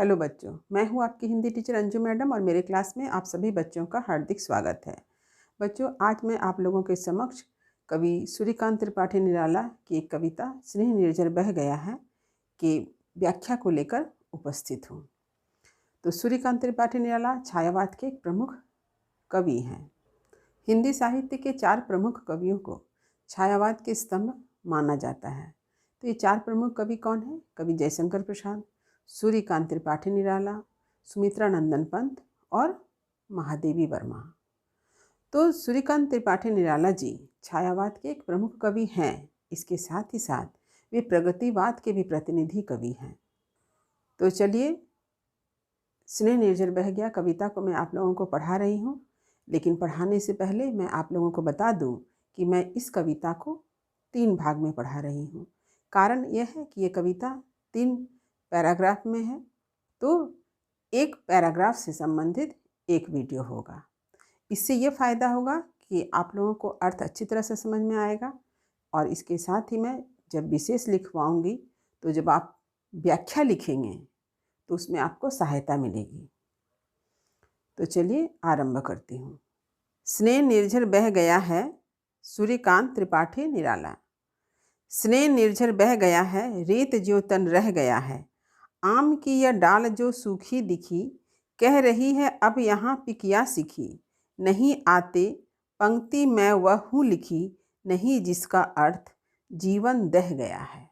Hello बच्चों, मैं हूं आपकी हिंदी टीचर अंजू मैडम और मेरे क्लास में आप सभी बच्चों का हार्दिक स्वागत है। बच्चों, आज मैं आप लोगों के समक्ष कवि सूर्यकांत त्रिपाठी निराला की एक कविता स्नेह निर्झर बह गया है की व्याख्या को लेकर उपस्थित हूँ। तो सूर्यकांत त्रिपाठी निराला छायावाद के एक प्रमुख कवि हैं। हिंदी साहित्य के 4 प्रमुख कवियों को छायावाद के स्तंभ माना जाता है। तो ये 4 प्रमुख कवि कौन हैं? कवि जयशंकर प्रसाद, सूर्यकांत त्रिपाठी निराला, सुमित्रा नंदन पंत और महादेवी वर्मा। तो सूर्यकांत त्रिपाठी निराला जी छायावाद के एक प्रमुख कवि हैं। इसके साथ ही साथ वे प्रगतिवाद के भी प्रतिनिधि कवि हैं। तो चलिए, स्नेह निर्झर बह गया कविता को मैं आप लोगों को पढ़ा रही हूँ। लेकिन पढ़ाने से पहले मैं आप लोगों को बता दूँ कि मैं इस कविता को 3 भाग में पढ़ा रही हूँ। कारण यह है कि ये कविता 3 पैराग्राफ में है, तो एक पैराग्राफ से संबंधित एक वीडियो होगा। इससे ये फ़ायदा होगा कि आप लोगों को अर्थ अच्छी तरह से समझ में आएगा और इसके साथ ही मैं जब विशेष लिखवाऊंगी तो जब आप व्याख्या लिखेंगे तो उसमें आपको सहायता मिलेगी। तो चलिए आरंभ करती हूँ। स्नेह निर्झर बह गया है, सूर्यकांत त्रिपाठी निराला। स्नेह निर्झर बह गया है, रेत जो तन रह गया है। आम की यह डाल जो सूखी दिखी, कह रही है अब यहाँ पिकिया सीखी। नहीं आते पंक्ति मैं वह हूँ लिखी, नहीं जिसका अर्थ जीवन दह गया है।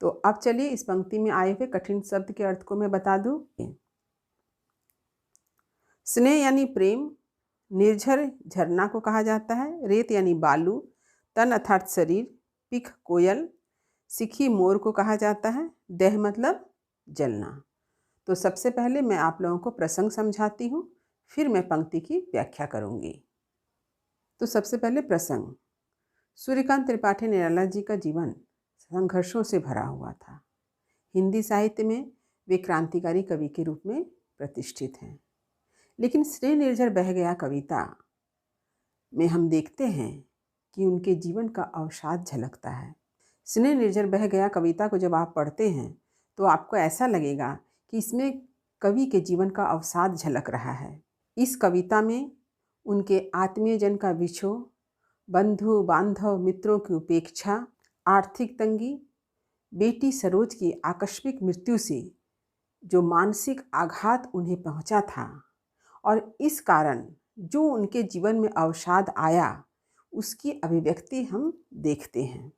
तो अब चलिए इस पंक्ति में आए हुए कठिन शब्द के अर्थ को मैं बता दूं। स्नेह यानी प्रेम, निर्झर झरना को कहा जाता है, रेत यानी बालू, तन अर्थात शरीर, पिक कोयल, सिखी मोर को कहा जाता है, दह मतलब जलना। तो सबसे पहले मैं आप लोगों को प्रसंग समझाती हूँ, फिर मैं पंक्ति की व्याख्या करूँगी। तो सबसे पहले प्रसंग। सूर्यकांत त्रिपाठी निराला जी का जीवन संघर्षों से भरा हुआ था। हिंदी साहित्य में वे क्रांतिकारी कवि के रूप में प्रतिष्ठित हैं। लेकिन स्नेह निर्झर बह गया कविता में हम देखते हैं कि उनके जीवन का अवसाद झलकता है। स्नेह निर्झर बह गया कविता को जब आप पढ़ते हैं तो आपको ऐसा लगेगा कि इसमें कवि के जीवन का अवसाद झलक रहा है। इस कविता में उनके आत्मीयजन का विछोह, बंधु बांधव मित्रों की उपेक्षा, आर्थिक तंगी, बेटी सरोज की आकस्मिक मृत्यु से जो मानसिक आघात उन्हें पहुंचा था और इस कारण जो उनके जीवन में अवसाद आया उसकी अभिव्यक्ति हम देखते हैं।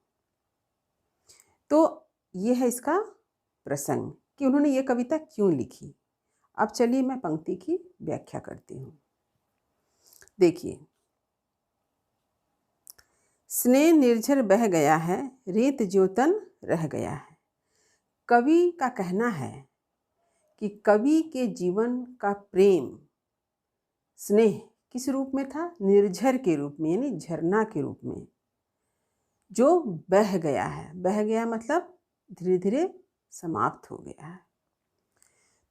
तो ये है इसका प्रसंग कि उन्होंने ये कविता क्यों लिखी। अब चलिए मैं पंक्ति की व्याख्या करती हूँ। देखिए, स्नेह निर्झर बह गया है, रेत जो तन रह गया है। कवि का कहना है कि कवि के जीवन का प्रेम स्नेह किस रूप में था? निर्झर के रूप में, यानी झरना के रूप में, जो बह गया है। बह गया मतलब धीरे धीरे समाप्त हो गया है।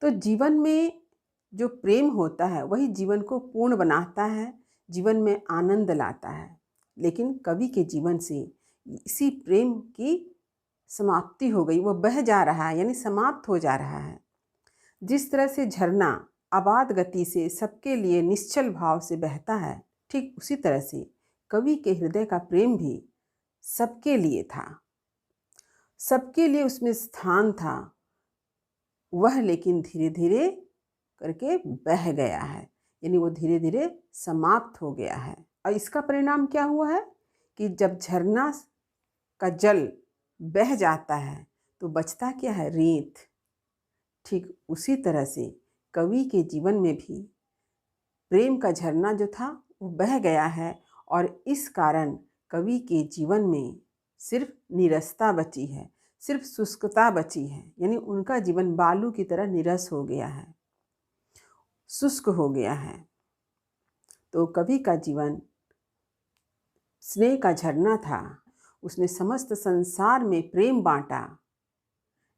तो जीवन में जो प्रेम होता है वही जीवन को पूर्ण बनाता है, जीवन में आनंद लाता है। लेकिन कवि के जीवन से इसी प्रेम की समाप्ति हो गई, वो बह जा रहा है, यानी समाप्त हो जा रहा है। जिस तरह से झरना अबाध गति से सबके लिए निश्चल भाव से बहता है, ठीक उसी तरह से कवि के हृदय का प्रेम भी सबके लिए था, सबके लिए उसमें स्थान था। वह लेकिन धीरे धीरे करके बह गया है, यानी वो धीरे धीरे समाप्त हो गया है। और इसका परिणाम क्या हुआ है कि जब झरना का जल बह जाता है तो बचता क्या है? रेत। ठीक उसी तरह से कवि के जीवन में भी प्रेम का झरना जो था वो बह गया है और इस कारण कवि के जीवन में सिर्फ नीरसता बची है, सिर्फ शुष्कता बची है, यानी उनका जीवन बालू की तरह नीरस हो गया है, शुष्क हो गया है। तो कवि का जीवन स्नेह का झरना था, उसने समस्त संसार में प्रेम बांटा,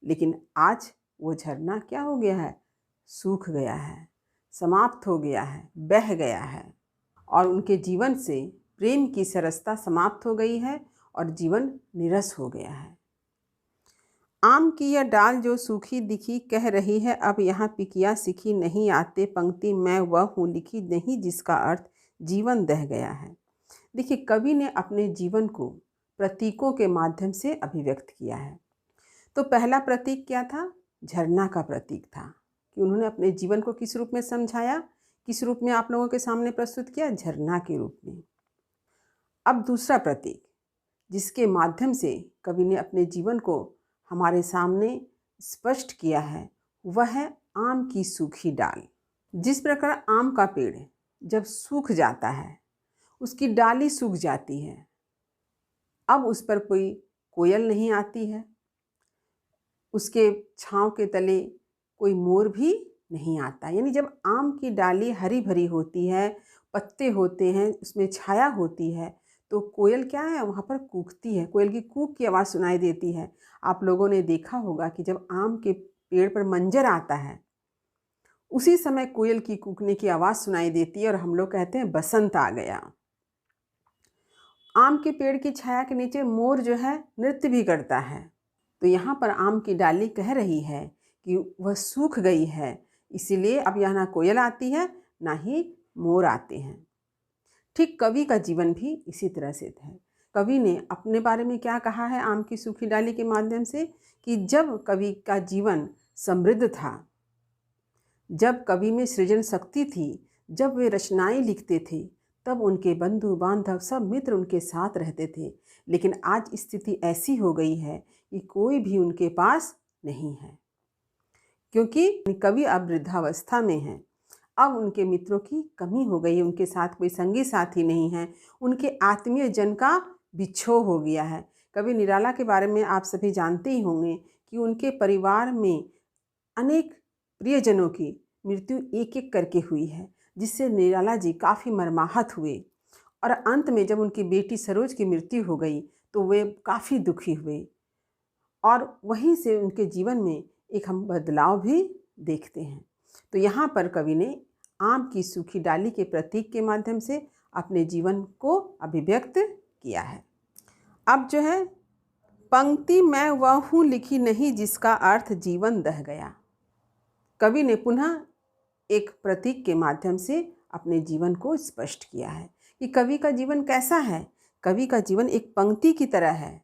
लेकिन आज वो झरना क्या हो गया है? सूख गया है, समाप्त हो गया है, बह गया है और उनके जीवन से प्रेम की सरसता समाप्त हो गई है और जीवन नीरस हो गया है। आम की यह डाल जो सूखी दिखी, कह रही है अब यहाँ पिकिया सीखी, नहीं आते पंक्ति मैं वह हूँ लिखी, नहीं जिसका अर्थ जीवन दह गया है। देखिए, कवि ने अपने जीवन को प्रतीकों के माध्यम से अभिव्यक्त किया है। तो पहला प्रतीक क्या था? झरना का प्रतीक था कि उन्होंने अपने जीवन को किस रूप में समझाया, किस रूप में आप लोगों के सामने प्रस्तुत किया? झरना के रूप में। अब दूसरा प्रतीक जिसके माध्यम से कवि ने अपने जीवन को हमारे सामने स्पष्ट किया है, वह है आम की सूखी डाल। जिस प्रकार आम का पेड़ जब सूख जाता है, उसकी डाली सूख जाती है, अब उस पर कोई कोयल नहीं आती है, उसके छांव के तले कोई मोर भी नहीं आता। यानी जब आम की डाली हरी भरी होती है, पत्ते होते हैं, उसमें छाया होती है, तो कोयल क्या है, वहाँ पर कूकती है, कोयल की कूक की आवाज़ सुनाई देती है। आप लोगों ने देखा होगा कि जब आम के पेड़ पर मंजर आता है, उसी समय कोयल की कूकने की आवाज़ सुनाई देती है और हम लोग कहते हैं बसंत आ गया। आम के पेड़ की छाया के नीचे मोर जो है नृत्य भी करता है। तो यहाँ पर आम की डाली कह रही है कि वह सूख गई है, इसीलिए अब यहाँ ना कोयल आती है ना ही मोर आते हैं। ठीक कवि का जीवन भी इसी तरह से है। कवि ने अपने बारे में क्या कहा है आम की सूखी डाली के माध्यम से, कि जब कवि का जीवन समृद्ध था, जब कवि में सृजन शक्ति थी, जब वे रचनाएं लिखते थे, तब उनके बंधु बांधव सब मित्र उनके साथ रहते थे। लेकिन आज स्थिति ऐसी हो गई है कि कोई भी उनके पास नहीं है, क्योंकि कवि अब वृद्धावस्था में हैं। अब उनके मित्रों की कमी हो गई है, उनके साथ कोई संगी साथी नहीं है, उनके आत्मीय जन का बिछोह हो गया है। कवि निराला के बारे में आप सभी जानते ही होंगे कि उनके परिवार में अनेक प्रियजनों की मृत्यु एक एक करके हुई है, जिससे निराला जी काफ़ी मर्माहत हुए। और अंत में जब उनकी बेटी सरोज की मृत्यु हो गई तो वे काफ़ी दुखी हुए, और वहीं से उनके जीवन में एक हम बदलाव भी देखते हैं। तो यहाँ पर कवि ने आम की सूखी डाली के प्रतीक के माध्यम से अपने जीवन को अभिव्यक्त किया है। अब जो है पंक्ति मैं वह हूँ लिखी, नहीं जिसका अर्थ जीवन दह गया। कवि ने पुनः एक प्रतीक के माध्यम से अपने जीवन को स्पष्ट किया है कि कवि का जीवन कैसा है। कवि का जीवन एक पंक्ति की तरह है।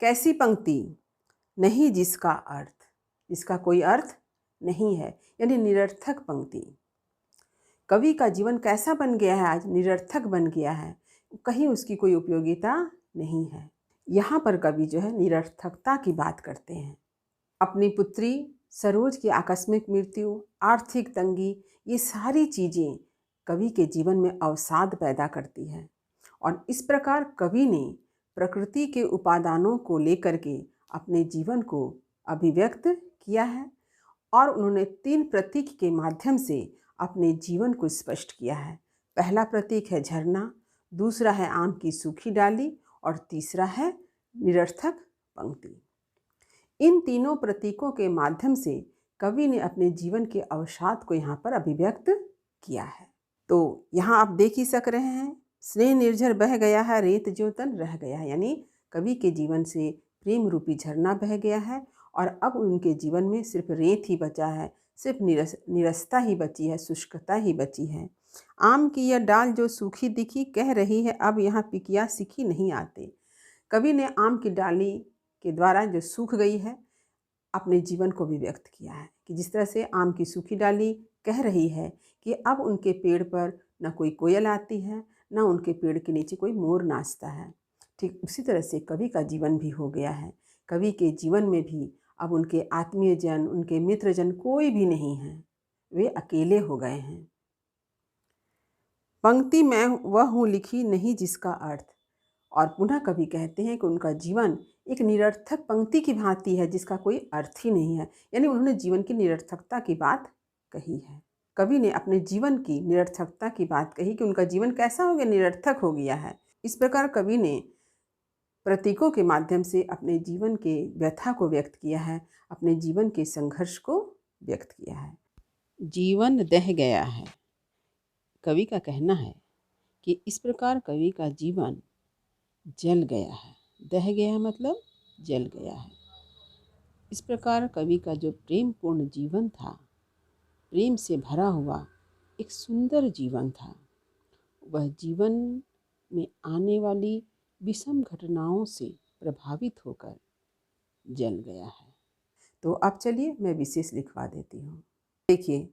कैसी पंक्ति? नहीं जिसका अर्थ, जिसका कोई अर्थ नहीं है, यानी निरर्थक पंक्ति। कवि का जीवन कैसा बन गया है आज? निरर्थक बन गया है, कहीं उसकी कोई उपयोगिता नहीं है। यहाँ पर कवि जो है निरर्थकता की बात करते हैं। अपनी पुत्री सरोज की आकस्मिक मृत्यु, आर्थिक तंगी, ये सारी चीज़ें कवि के जीवन में अवसाद पैदा करती है। और इस प्रकार कवि ने प्रकृति के उपादानों को लेकर के अपने जीवन को अभिव्यक्त किया है, और उन्होंने 3 प्रतीक के माध्यम से अपने जीवन को स्पष्ट किया है। पहला प्रतीक है झरना, दूसरा है आम की सूखी डाली, और तीसरा है निरर्थक पंक्ति। इन तीनों प्रतीकों के माध्यम से कवि ने अपने जीवन के अवसाद को यहाँ पर अभिव्यक्त किया है। तो यहाँ आप देख ही सक रहे हैं, स्नेह निर्झर बह गया है, रेत जो तन रह गया है। यानी कवि के जीवन से प्रेम रूपी झरना बह गया है, और अब उनके जीवन में सिर्फ रेत ही बचा है, सिर्फ निरसता ही बची है, शुष्कता ही बची है। आम की यह डाल जो सूखी दिखी, कह रही है अब यहाँ पिकिया सीखी, नहीं आते। कवि ने आम की डाली के द्वारा जो सूख गई है अपने जीवन को भी व्यक्त किया है, कि जिस तरह से आम की सूखी डाली कह रही है कि अब उनके पेड़ पर न कोई कोयल आती है, न उनके पेड़ के नीचे कोई मोर नाचता है। ठीक उसी तरह से कवि का जीवन भी हो गया है। कवि के जीवन में भी अब उनके आत्मीय जन, उनके मित्रजन कोई भी नहीं है, वे अकेले हो गए हैं। पंक्ति मैं वह हूँ लिखी, नहीं जिसका अर्थ। और पुनः कवि कहते हैं कि उनका जीवन एक निरर्थक पंक्ति की भांति है, जिसका कोई अर्थ ही नहीं है। यानी उन्होंने जीवन की निरर्थकता की बात कही है। कवि ने अपने जीवन की निरर्थकता की बात कही कि उनका जीवन कैसा हो गया, निरर्थक हो गया है। इस प्रकार कवि ने प्रतीकों के माध्यम से अपने जीवन के व्यथा को व्यक्त किया है, अपने जीवन के संघर्ष को व्यक्त किया है। जीवन दह गया है, कवि का कहना है कि इस प्रकार कवि का जीवन जल गया है। दह गया मतलब जल गया है। इस प्रकार कवि का जो प्रेम पूर्ण जीवन था, प्रेम से भरा हुआ एक सुंदर जीवन था, वह जीवन में आने वाली विषम घटनाओं से प्रभावित होकर जल गया है। तो अब चलिए मैं विशेष लिखवा देती हूँ। देखिए,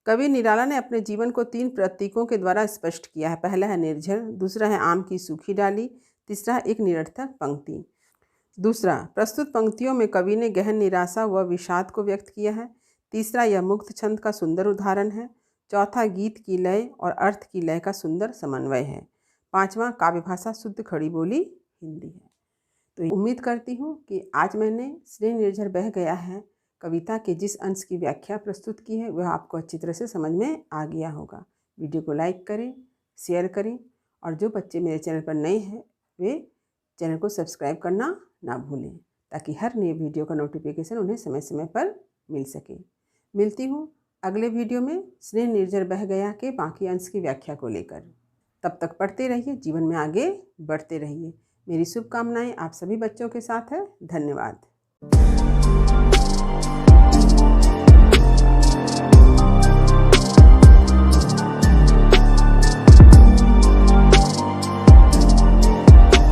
कवि निराला ने अपने जीवन को 3 प्रतीकों के द्वारा स्पष्ट किया है। पहला है निर्झर, दूसरा है आम की सूखी डाली, तीसरा है एक निरर्थक पंक्ति। दूसरा, प्रस्तुत पंक्तियों में कवि ने गहन निराशा व विषाद को व्यक्त किया है। तीसरा, यह मुक्त छंद का सुंदर उदाहरण है। चौथा, गीत की लय और अर्थ की लय का सुंदर समन्वय है। पांचवा, काव्य भाषा शुद्ध खड़ी बोली हिंदी है। तो उम्मीद करती हूँ कि आज मैंने स्नेह निर्झर बह गया है कविता के जिस अंश की व्याख्या प्रस्तुत की है वह आपको अच्छी तरह से समझ में आ गया होगा। वीडियो को लाइक करें, शेयर करें और जो बच्चे मेरे चैनल पर नए हैं वे चैनल को सब्सक्राइब करना ना भूलें, ताकि हर नए वीडियो का नोटिफिकेशन उन्हें समय समय पर मिल सके। मिलती हूँ अगले वीडियो में स्नेह निर्झर बह गया के बाकी अंश की व्याख्या को लेकर। तब तक पढ़ते रहिए, जीवन में आगे बढ़ते रहिए। मेरी शुभकामनाएं आप सभी बच्चों के साथ है। धन्यवाद।